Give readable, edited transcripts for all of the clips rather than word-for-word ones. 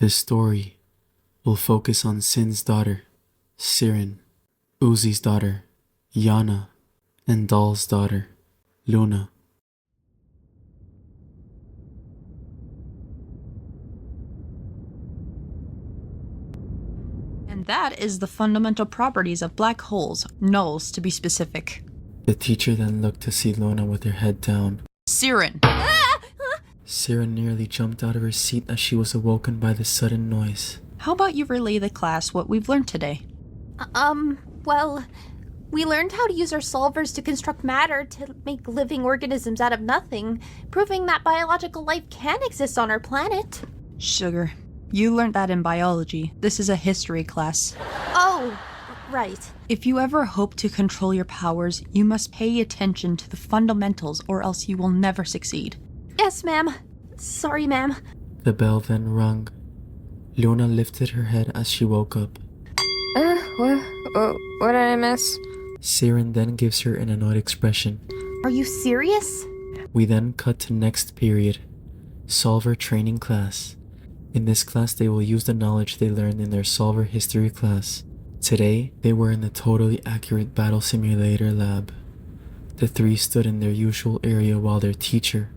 This story will focus on Cyn's daughter, Ciryn, Uzi's daughter, Yana, and Doll's daughter, Luna. And that is the fundamental properties of black holes, nulls to be specific. The teacher then looked to see Luna with her head down. Ciryn! Ciryn nearly jumped out of her seat as she was awoken by the sudden noise. How about you relay the class what we've learned today? Well, we learned how to use our solvers to construct matter to make living organisms out of nothing, proving that biological life can exist on our planet. Sugar. You learned that in biology. This is a history class. Oh, right. If you ever hope to control your powers, you must pay attention to the fundamentals or else you will never succeed. Yes, ma'am. Sorry, ma'am. The bell then rung. Luna lifted her head as she woke up. What did I miss? Ciryn then gives her an annoyed expression. Are you serious? We then cut to next period, Solver Training Class. In this class, they will use the knowledge they learned in their Solver History class. Today, they were in the Totally Accurate Battle Simulator lab. The three stood in their usual area while their teacher,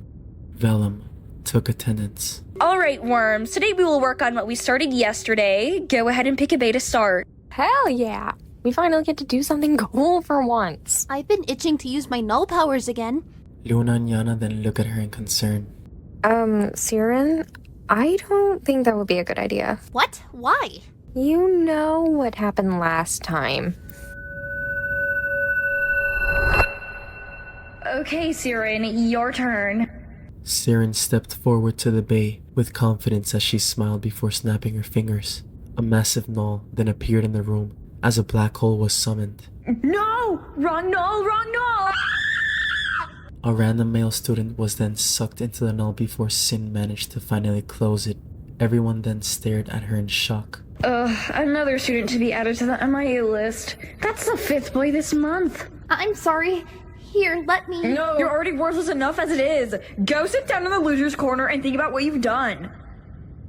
Vellum, took attendance. Alright, Worms, today we will work on what we started yesterday. Go ahead and pick a bay to start. Hell yeah! We finally get to do something cool for once. I've been itching to use my null powers again. Luna and Yana then look at her in concern. Ciryn, I don't think that would be a good idea. What? Why? You know what happened last time. Okay, Ciryn, your turn. Ciryn stepped forward to the bay with confidence as she smiled before snapping her fingers. A massive null then appeared in the room as a black hole was summoned. No! Wrong null, wrong null! A random male student was then sucked into the null before Cyn managed to finally close it. Everyone then stared at her in shock. Another student to be added to the MIA list. That's the 5th boy this month. I'm sorry. Here, let me... No! You're already worthless enough as it is. Go sit down in the loser's corner and think about what you've done.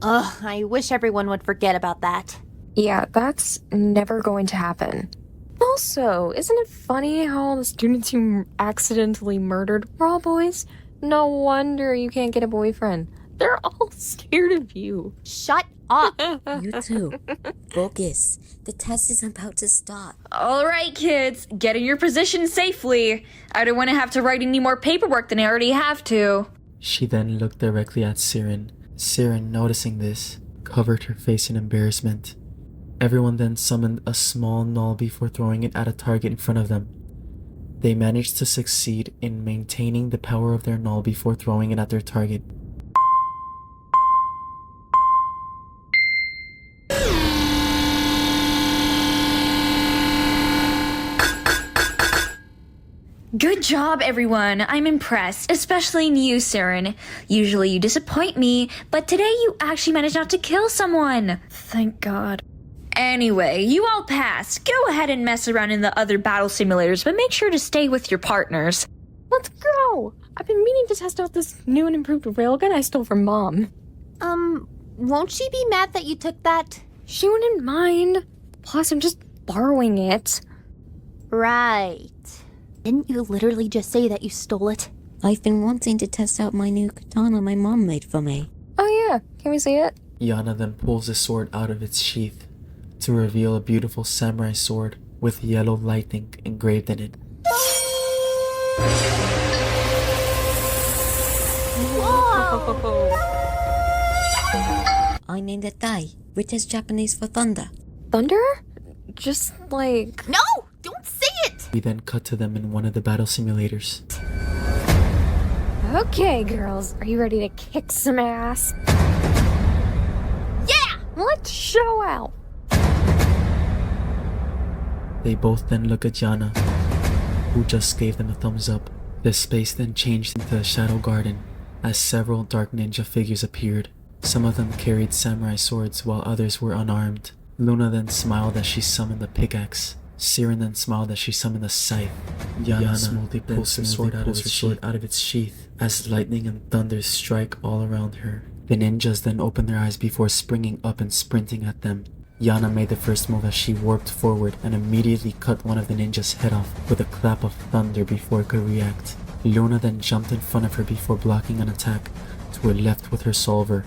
Ugh, I wish everyone would forget about that. Yeah, that's never going to happen. Also, isn't it funny how all the students you accidentally murdered were all boys? No wonder you can't get a boyfriend. They're all scared of you. Shut up! You too. Focus. The test is about to start. Alright, kids, get in your position safely. I don't want to have to write any more paperwork than I already have to. She then looked directly at Ciryn. Ciryn, noticing this, covered her face in embarrassment. Everyone then summoned a small null before throwing it at a target in front of them. They managed to succeed in maintaining the power of their null before throwing it at their target. Good job, everyone. I'm impressed, especially in you, Ciryn. Usually you disappoint me, but today you actually managed not to kill someone. Thank God. Anyway, you all passed. Go ahead and mess around in the other battle simulators, but make sure to stay with your partners. Let's go! I've been meaning to test out this new and improved railgun I stole from Mom. Won't she be mad that you took that? She wouldn't mind. Plus, I'm just borrowing it. Right. Didn't you literally just say that you stole it? I've been wanting to test out my new katana my mom made for me. Oh yeah, can we see it? Yana then pulls the sword out of its sheath to reveal a beautiful samurai sword with yellow lightning engraved in it. Whoa! I named it Dai, which is Japanese for thunder. Thunder? Just like... No! Don't say it! We then cut to them in one of the battle simulators. Okay, girls, are you ready to kick some ass? Yeah! Let's show out! They both then look at Yana, who just gave them a thumbs up. The space then changed into a shadow garden as several dark ninja figures appeared. Some of them carried samurai swords while others were unarmed. Luna then smiled as she summoned a pickaxe. Ciryn then smiled as she summoned a scythe. Yana smoothly pulls her sword out of its sheath as lightning and thunder strike all around her. The ninjas then opened their eyes before springing up and sprinting at them. Yana made the first move as she warped forward and immediately cut one of the ninjas' head off with a clap of thunder before it could react. Luna then jumped in front of her before blocking an attack to her left with her solver.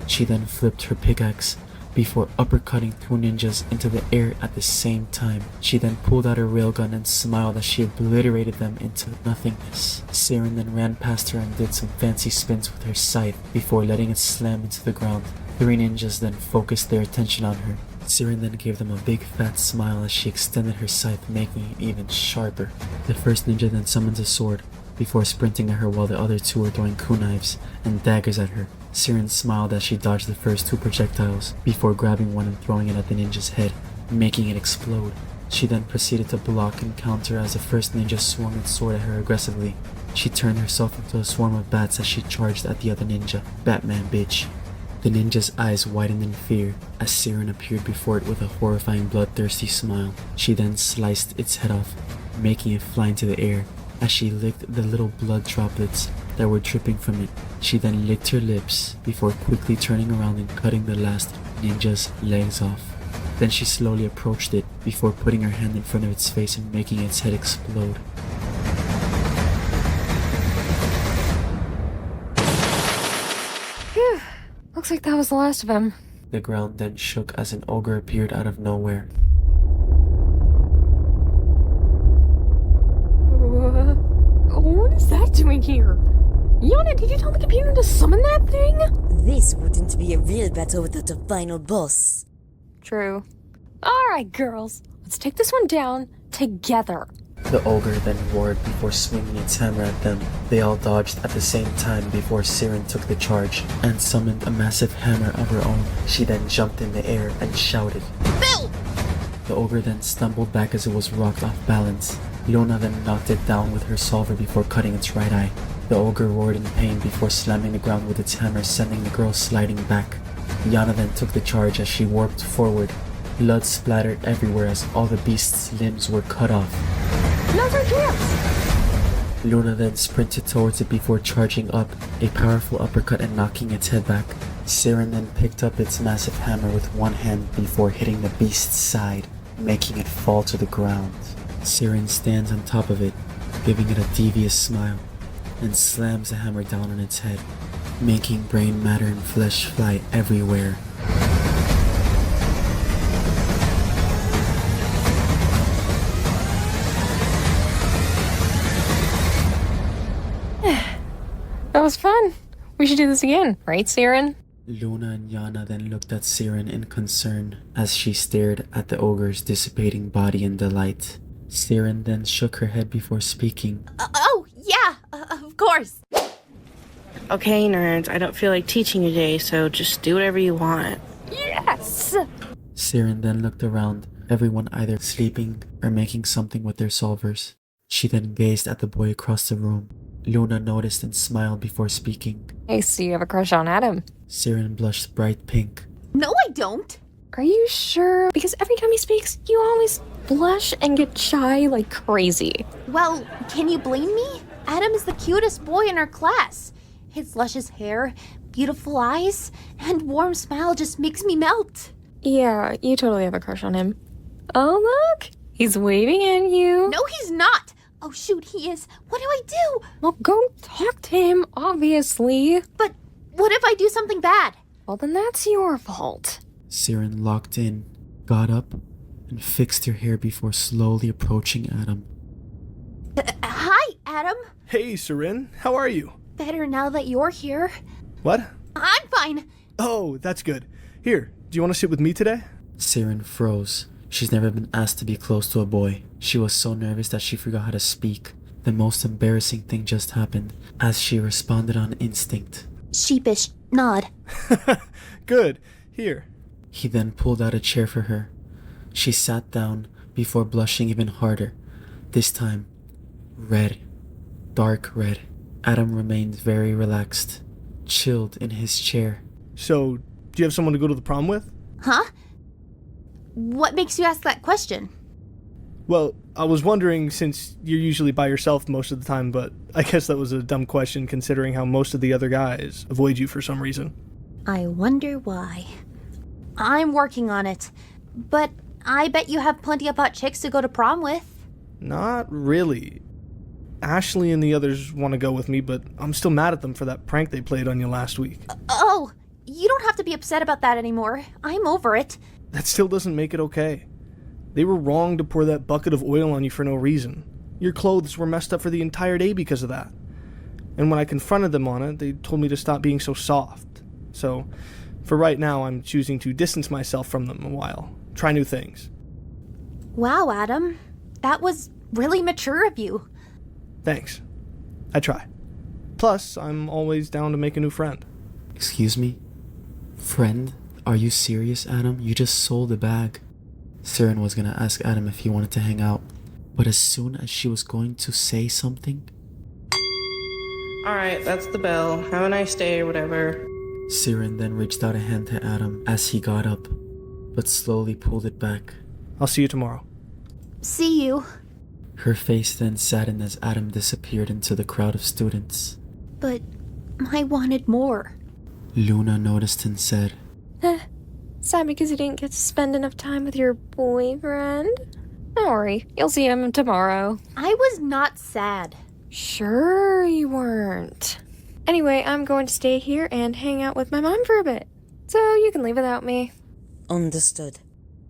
She then flipped her pickaxe before uppercutting two ninjas into the air at the same time. She then pulled out her railgun and smiled as she obliterated them into nothingness. Ciryn then ran past her and did some fancy spins with her scythe before letting it slam into the ground. Three ninjas then focused their attention on her. Ciryn then gave them a big fat smile as she extended her scythe, making it even sharper. The first ninja then summons a sword before sprinting at her while the other two were throwing kunaives and daggers at her. Ciryn smiled as she dodged the first two projectiles before grabbing one and throwing it at the ninja's head, making it explode. She then proceeded to block and counter as the first ninja swung its sword at her aggressively. She turned herself into a swarm of bats as she charged at the other ninja. Batman bitch. The ninja's eyes widened in fear as Ciryn appeared before it with a horrifying bloodthirsty smile. She then sliced its head off, making it fly into the air. As she licked the little blood droplets that were dripping from it, she then licked her lips before quickly turning around and cutting the last ninja's legs off. Then she slowly approached it before putting her hand in front of its face and making its head explode. Phew. Looks like that was the last of them. The ground then shook as an ogre appeared out of nowhere. What is that doing here? Yana, did you tell the computer to summon that thing? This wouldn't be a real battle without a final boss. True. Alright, girls. Let's take this one down together. The ogre then roared before swinging its hammer at them. They all dodged at the same time before Ciryn took the charge and summoned a massive hammer of her own. She then jumped in the air and shouted, Bill! The ogre then stumbled back as it was rocked off balance. Luna then knocked it down with her solver before cutting its right eye. The ogre roared in pain before slamming the ground with its hammer, sending the girl sliding back. Yana then took the charge as she warped forward. Blood splattered everywhere as all the beast's limbs were cut off. Another chance! Luna then sprinted towards it before charging up a powerful uppercut and knocking its head back. Ciryn then picked up its massive hammer with one hand before hitting the beast's side, making it fall to the ground. Ciryn stands on top of it, giving it a devious smile, and slams the hammer down on its head, making brain matter and flesh fly everywhere. That was fun. We should do this again, right, Ciryn? Luna and Yana then looked at Ciryn in concern as she stared at the ogre's dissipating body in delight. Ciryn then shook her head before speaking. Of course. Okay, nerds, I don't feel like teaching today, so just do whatever you want. Yes! Ciryn then looked around, everyone either sleeping or making something with their solvers. She then gazed at the boy across the room. Luna noticed and smiled before speaking. I see you have a crush on Adam. Ciryn blushed bright pink. No, I don't. Are you sure? Because every time he speaks, you always blush and get shy like crazy. Well, can you blame me? Adam is the cutest boy in our class. His luscious hair, beautiful eyes, and warm smile just makes me melt. Yeah, you totally have a crush on him. Oh, look! He's waving at you. No, he's not. Oh, shoot, he is. What do I do? Well, go talk to him, obviously. But what if I do something bad? Well, then that's your fault. Ciryn locked in, got up, and fixed her hair before slowly approaching Adam. Hi, Adam. Hey, Ciryn, how are you? Better now that you're here. What? I'm fine. Oh, that's good. Here, do you want to sit with me today? Ciryn froze. She's never been asked to be close to a boy. She was so nervous that she forgot how to speak. The most embarrassing thing just happened, as she responded on instinct. Sheepish nod. Good. Here. He then pulled out a chair for her. She sat down before blushing even harder. This time, red. Dark red. Adam remained very relaxed, chilled in his chair. So, do you have someone to go to the prom with? Huh? What makes you ask that question? Well, I was wondering since you're usually by yourself most of the time, but I guess that was a dumb question considering how most of the other guys avoid you for some reason. I wonder why. I'm working on it. But I bet you have plenty of hot chicks to go to prom with. Not really. Ashley and the others want to go with me, but I'm still mad at them for that prank they played on you last week. Oh, you don't have to be upset about that anymore. I'm over it. That still doesn't make it okay. They were wrong to pour that bucket of oil on you for no reason. Your clothes were messed up for the entire day because of that. And when I confronted them on it, they told me to stop being so soft. So, for right now, I'm choosing to distance myself from them a while. Try new things. Wow, Adam. That was really mature of you. Thanks. I try. Plus, I'm always down to make a new friend. Excuse me? Friend? Are you serious, Adam? You just sold a bag. Ciryn was gonna ask Adam if he wanted to hang out, but as soon as she was going to say something... Alright, that's the bell. Have a nice day or whatever. Ciryn then reached out a hand to Adam as he got up, but slowly pulled it back. I'll see you tomorrow. See you. Her face then saddened as Adam disappeared into the crowd of students. But I wanted more. Luna noticed and said, Sad because you didn't get to spend enough time with your boyfriend? Don't worry, you'll see him tomorrow. I was not sad. Sure you weren't. Anyway, I'm going to stay here and hang out with my mom for a bit. So you can leave without me. Understood.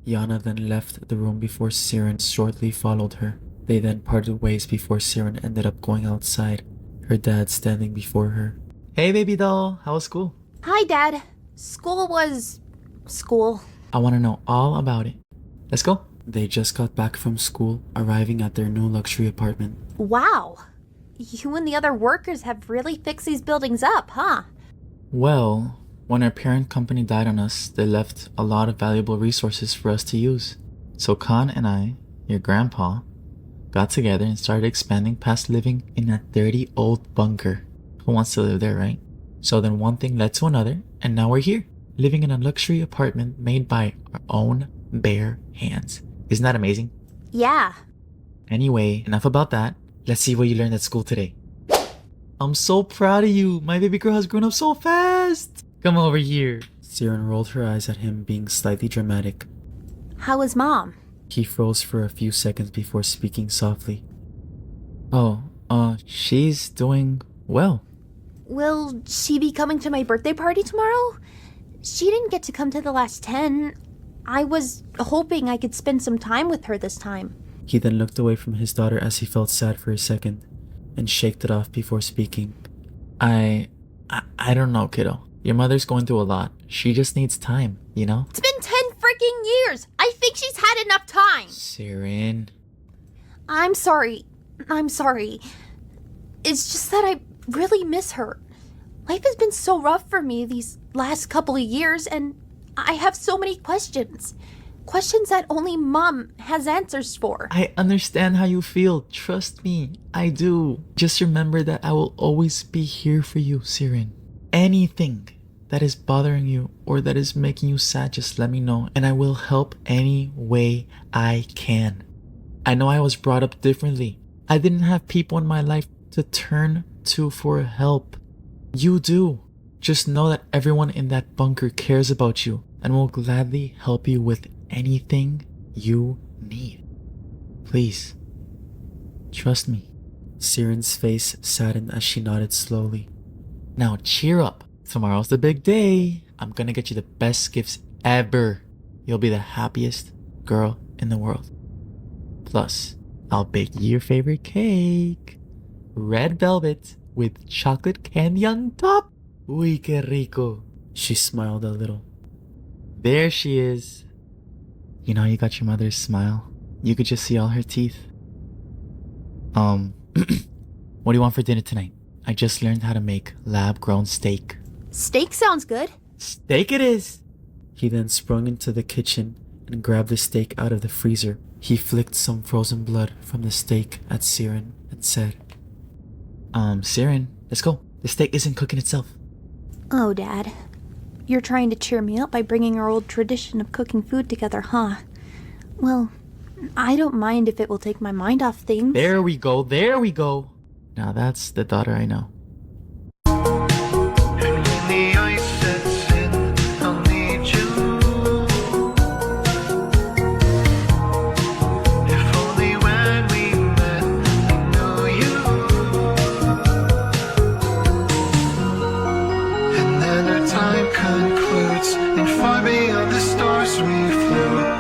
Yana then left the room before Ciryn shortly followed her. They then parted ways before Ciryn ended up going outside, her dad standing before her. Hey baby doll, how was school? Hi, Dad. School was... school. I want to know all about it. Let's go. They just got back from school, arriving at their new luxury apartment. Wow. You and the other workers have really fixed these buildings up, huh? Well, when our parent company died on us, they left a lot of valuable resources for us to use. So Khan and I, your grandpa, got together and started expanding past living in that dirty old bunker. Who wants to live there, right? So then one thing led to another, and now we're here, living in a luxury apartment made by our own bare hands. Isn't that amazing? Yeah. Anyway, enough about that. Let's see what you learned at school today. I'm so proud of you. My baby girl has grown up so fast. Come over here. Ciryn rolled her eyes at him, being slightly dramatic. How is Mom? He froze for a few seconds before speaking softly. She's doing well. Will she be coming to my birthday party tomorrow? She didn't get to come to the last 10. I was hoping I could spend some time with her this time. He then looked away from his daughter as he felt sad for a second, and shaked it off before speaking. I don't know, kiddo. Your mother's going through a lot. She just needs time, you know? It's been 10 freaking years! I think she's had enough time! Ciryn. I'm sorry. It's just that I really miss her. Life has been so rough for me these last couple of years, and I have so many questions. Questions that only Mom has answers for. I understand how you feel. Trust me, I do. Just remember that I will always be here for you, Ciryn. Anything that is bothering you or that is making you sad, just let me know, and I will help any way I can. I know I was brought up differently. I didn't have people in my life to turn to for help. You do. Just know that everyone in that bunker cares about you and will gladly help you with anything you need. Please, trust me. Ciryn's face saddened as she nodded slowly. Now cheer up. Tomorrow's the big day. I'm gonna get you the best gifts ever. You'll be the happiest girl in the world. Plus, I'll bake you your favorite cake. Red velvet with chocolate candy on top. Uy, que rico. She smiled a little. There she is. You know how you got your mother's smile? You could just see all her teeth. What do you want for dinner tonight? I just learned how to make lab-grown steak. Steak sounds good. Steak it is! He then sprung into the kitchen and grabbed the steak out of the freezer. He flicked some frozen blood from the steak at Ciryn and said, Ciryn, let's go. The steak isn't cooking itself. Oh, Dad. You're trying to cheer me up by bringing our old tradition of cooking food together, huh? Well, I don't mind if it will take my mind off things. There we go. Now that's the daughter I know. And when the ice sets in Far beyond the stars we flew.